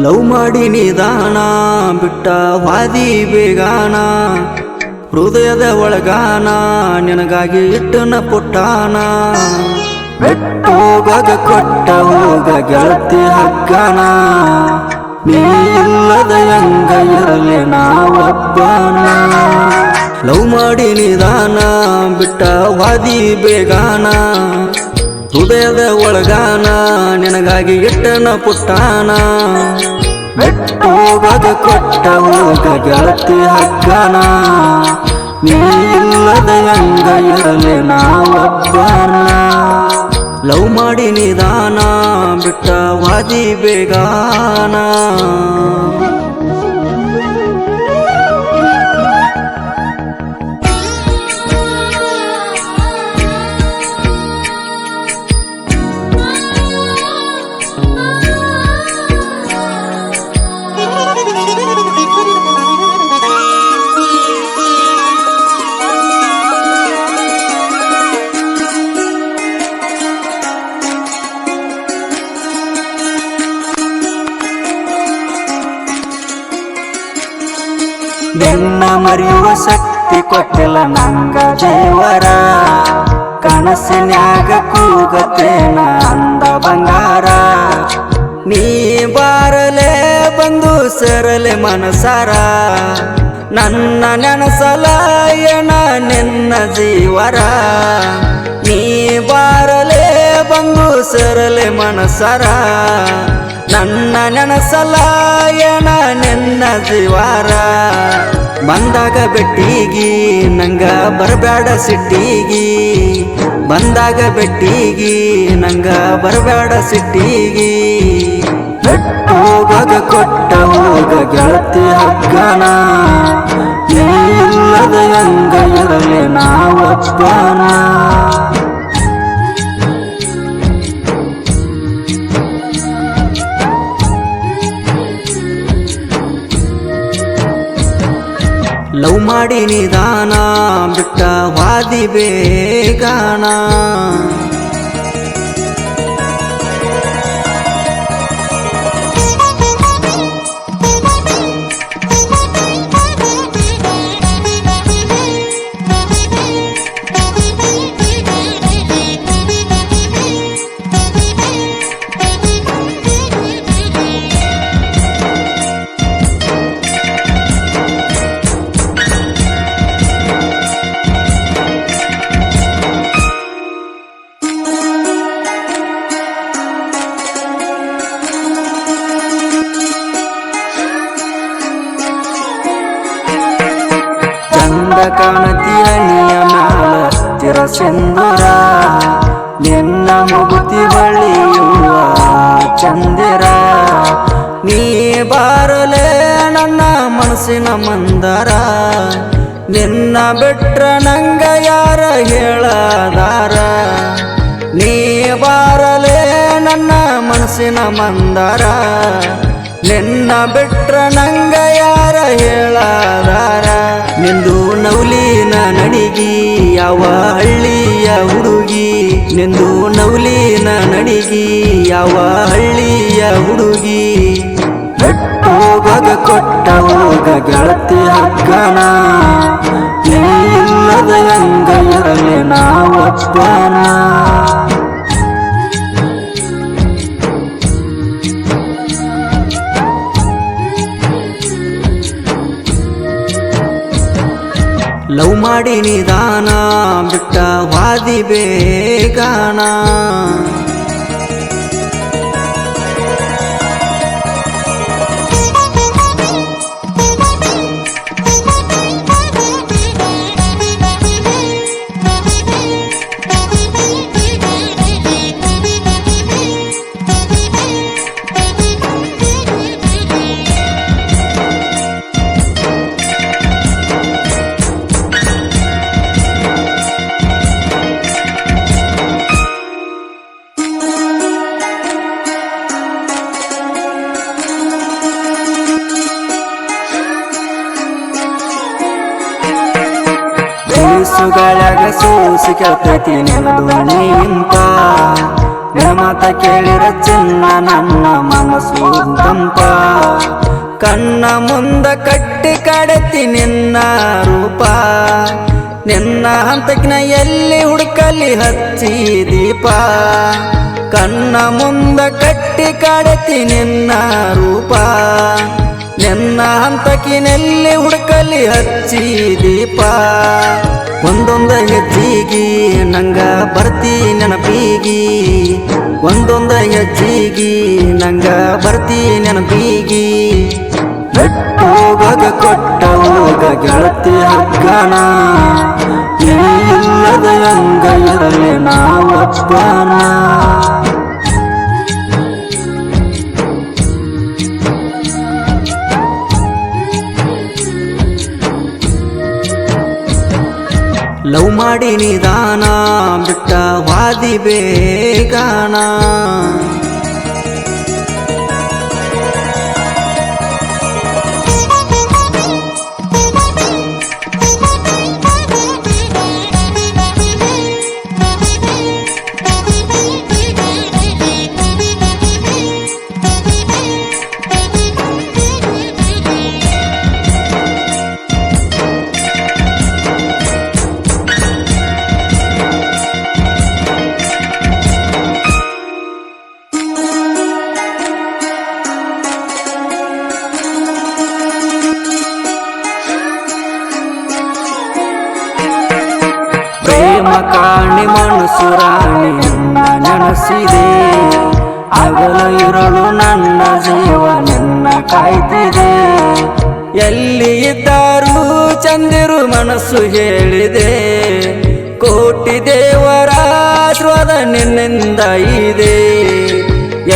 love ಮಾಡಿ ನಿಧಾನ ಬಿಟ್ಟ ವಾದಿ ಬೇಗಾನ ಹೃದಯದ ಒಳಗಾನ ನಿನಗಾಗಿ ಇಟ್ಟನ ಪುಟ್ಟಾನ ಬೆಟ್ಟೋಗಾಗ ಕೊಟ್ಟ ಹೋಗ ಗೆಳತಿ ಹಗ್ಗಾನ ನೀ ಇಲ್ಲದ ಹೆಂಗ ಇರಲಿ ನಾವಬ್ಬಾನ ಲವ್ ಮಾಡಿ ನಿಧಾನ ಬಿಟ್ಟ ವಾದಿ ಬೇಗಾನ ಹೃದಯದ ಒಳಗಾನ ನಿನಗಾಗಿ ಇಟ್ಟನ ಪುಟ್ಟಾನ ಬೆಟ್ಟೋಗಾಗ ಕೊಟ್ಟ ಹೋಗ ಗೆಳತಿ ಹಗ್ಗಾನ ನೀ ಇಲ್ಲದ ಹೆಂಗ ಇರಲಿ ನಾವಬ್ಬಾನ ಲವ್ ಮಾಡಿ ನಿಧಾನ ಬಿಟ್ಟ ವಾದಿ ಬೇಗಾನ ನಿನ್ನ ಮರೆಯುವ ಶಕ್ತಿ ಕೊಟ್ಟಿಲ್ಲ ನಂಗ ದೇವರ ಕನಸಿನ್ಯಾಗ ಕೂಗತೇನ ಅಂದ ಬಂಗಾರ ನೀ ಬಾರಲೆ ಬಂದು ಸೇರಲೆ ಮನಸಾರ ನನ್ನ ನೆನಸಲ ಏನ ನಿನ್ನ ಜೀವರ ನೀ ಬಾರಲೆ ಬಂದು ಸೇರಲೆ ಮನಸಾರ ನನ್ನ ನೆನಸಲ ಏನ ನಿನ್ನ ಜೀವಾರ ಬಂದಾಗ ಬೆಟ್ಟಿಗಿ ನಂಗ ಬರಬೇಡ ಸಿಟ್ಟಿಗಿ ಬಂದಾಗ ಬೆಟ್ಟಿಗಿ ನಂಗ ಬರಬೇಡ ಸಿಟ್ಟಿಗಿ ಹೋಗಾಗ ಕೊಟ್ಟ ಹೋಗ ಗೆಳತಿ ಹಗ್ಗಾನ ನೀ ಇಲ್ಲದ ಹೆಂಗ ಇರಲಿ ನಾವಬ್ಬಾನ ಲವ್ ಮಾಡಿ ನಿಧಾನ ಬಿಟ್ಟ ವಾದಿ ಬೇಗಾನ ಕಾಣತಿಯ ನಿಯಮಾಲ ತಿರಸೆಂದರ ನಿನ್ನ ಮುಗುತಿ ಬಳಿಯುವ ಚಂದಿರ ನೀ ಬಾರಲೆ ನನ್ನ ಮನಸ್ಸಿನ ಮಂದರ ನಿನ್ನ ಬಿಟ್ರ ನಂಗ ಯಾರ ಹೇಳದಾರ ನೀ ಬಾರಲೆ ನನ್ನ ಮನಸ್ಸಿನ ಮಂದರ ನಿನ್ನ ಬಿಟ್ರ ನಂಗ ಯಾರ ಹೇಳದಾರ ನಿಂದು ನೌಲಿನ ನಡಿಗಿ ಯಾವ ಹಳ್ಳಿಯ ಹುಡುಗಿ ನಿಂದು ನೌಲಿನ ನಡಿಗಿ ಯಾವ ಹಳ್ಳಿಯ ಹುಡುಗಿ ಹೋಗಾಗ ಕೊಟ್ಟ ಹೋಗ ಗೆಳತಿ ಹಗ್ಗಾನ ನೀ ಇಲ್ಲದ ಹೆಂಗ ಇರಲಿ ನಾವಬ್ಬಾನ ಲವ್ ಮಾಡಿ ನಿಧಾನ ಬಿಟ್ಟ ವಾದಿ ಬೇಗಾನ ಸುಗಳಾಗ ಸೋಸಿ ಕೇಳ್ತೈತಿ ನಿನ್ನ ಧ್ವನಿ ಇಂಪ ನಿನ್ನ ಮಾತ ಕೇಳಿರ ಚಿನ್ನ ನನ್ನ ಮನಸ್ಸು ತಂಪ ಕಣ್ಣ ಮುಂದ ಕಟ್ಟಿ ಕಡತಿ ನಿನ್ನ ರೂಪ ನಿನ್ನ ಹಂತಕ್ಕಿನ ಎಲ್ಲಿ ಹುಡುಕಲಿ ಹಚ್ಚಿ ದೀಪ ಕಣ್ಣ ಮುಂದ ಕಟ್ಟಿ ಕಡತಿ ನಿನ್ನ ರೂಪ ನಿನ್ನ ಹಂತಕ್ಕಿನೆಲ್ಲಿ ಹುಡುಕಲಿ ಹಚ್ಚಿ ದೀಪ ಒಂದೊಂದ ಹೆಜ್ಜಿಗಿ ನಂಗ ಬರ್ತಿ ನೆನಪಿಗಿ ಒಂದೊಂದ ಹೆಜ್ಜಿಗಿ ನಂಗ ಬರ್ತಿ ನೆನಪಿಗಿ ಹೋಗಗ ಕೊಟ್ಟ ಹೋಗ ಗೆಳತಿ ಹಕ್ಕನ ಇಲ್ಲದ ಹಂಗ ಇರಲಿ ನಾವಪ್ಪನ ಲವ್ ಮಾಡಿ ನಿಧಾನ ಬಿಟ್ಟ ವಾದಿ ಬೇಗಾನ ಪ್ರೇಮ ಕಾಣಿ ಮನಸ್ಸು ರಾಣಿ ನಿನ್ನ ನೆನಸಿದೆ ಹಗಲ ಇರಲು ನನ್ನ ಜೀವ ನಿನ್ನ ಕಾಯ್ತಿದೆ ಎಲ್ಲಿ ಇದ್ದರೂ ಚಂದಿರು ಮನಸ್ಸು ಹೇಳಿದೆ ಕೋಟಿ ದೇವರ ಆಶೀರ್ವಾದ ನಿನ್ನಿಂದ ಇದೆ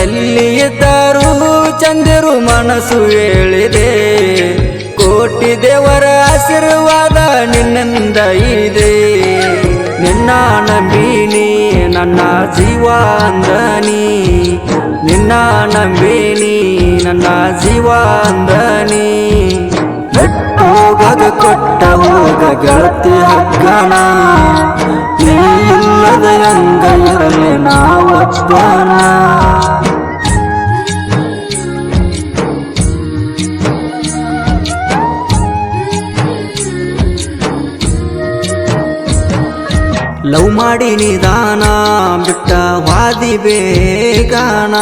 ಎಲ್ಲಿ ಇದ್ದರೂ ಚಂದಿರು ಮನಸ್ಸು ಹೇಳಿದೆ ಕೋಟಿ ದೇವರ ಆಶೀರ್ವಾದ ನಿನ್ನಿಂದ ಇದೆ ನಿನ್ನ ನಂಬಿನಿ ನನ್ನ ಜೀವ ಅಂದನಿ ನಿನ್ನ ನಂಬಿನಿ ನನ್ನ ಜೀವ ಅಂದನಿ ಹೋಗಗ ಕೊಟ್ಟ ಹೋಗ ಗೆಳತಿ ಹಕ್ಕನ ಇಲ್ಲದ ಹಂಗ ಇರಲಿ ನಾವಪ್ಪನ ಲವ್ ಮಾಡಿ ನಿಧಾನ ಬಿಟ್ಟ ವಾದಿ ಬೇಗಾನ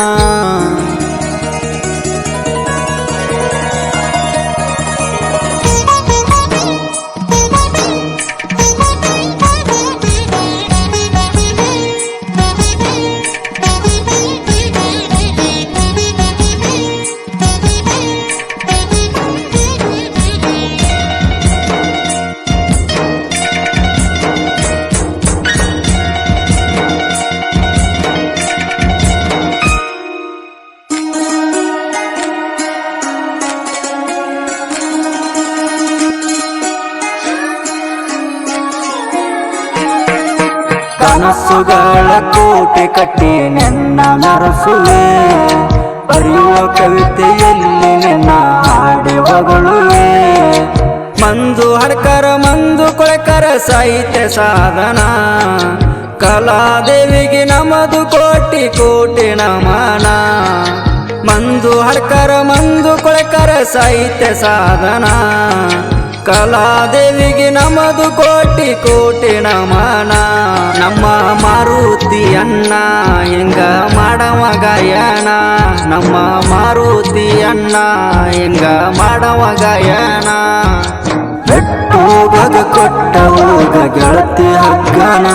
ಕನಸುಗಳ ಕೋಟೆ ಕಟ್ಟಿ ನಿನ್ನ ನರಸುವೆ ಬರೆಯುವ ಕವಿತೆಯಲ್ಲಿ ನಿನ್ನ ಹಾಡಿ ಹೊಗಳುವೆ ಮಂದು ಹಡ್ಕರ ಮಂದು ಕೊಳಕರ ಸಾಹಿತ್ಯ ಸಾಧನ ಕಲಾದೇವಿಗೆ ನಮದು ಕೋಟಿ ಕೋಟಿ ನಮನ ಮಂದು ಹಡ್ಕರ ಮಂದು ಕೊಳಕರ ಸಾಹಿತ್ಯ ಸಾಧನ ಕಲಾದೇವಿಗೆ ನಮದು ಕೋಟಿ ಕೋಟಿ ನಮನ ನಮ್ಮ ಮಾರುತಿ ಅಣ್ಣ ಹೆಂಗ ಮಾಡವ ಗಾಯನ ನಮ್ಮ ಮಾರುತಿ ಅಣ್ಣ ಹೆಂಗ ಮಾಡವ ಗಾಯನ ಹೋಗಗ ಕೊಟ್ಟ ಹೋಗ ಗೆಳತಿ ಹಕ್ಕನ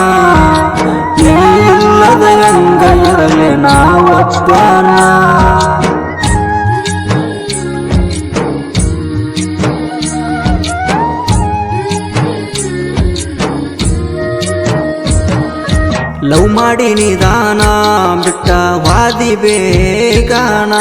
ಇಲ್ಲದ ಹಂಗ ಇರಲಿ ನಾವಪ್ಪನ ಲವ್ ಮಾಡಿ ನಿಧಾನ ಬಿಟ್ಟ ವಾದಿ ಬೇಗಾನ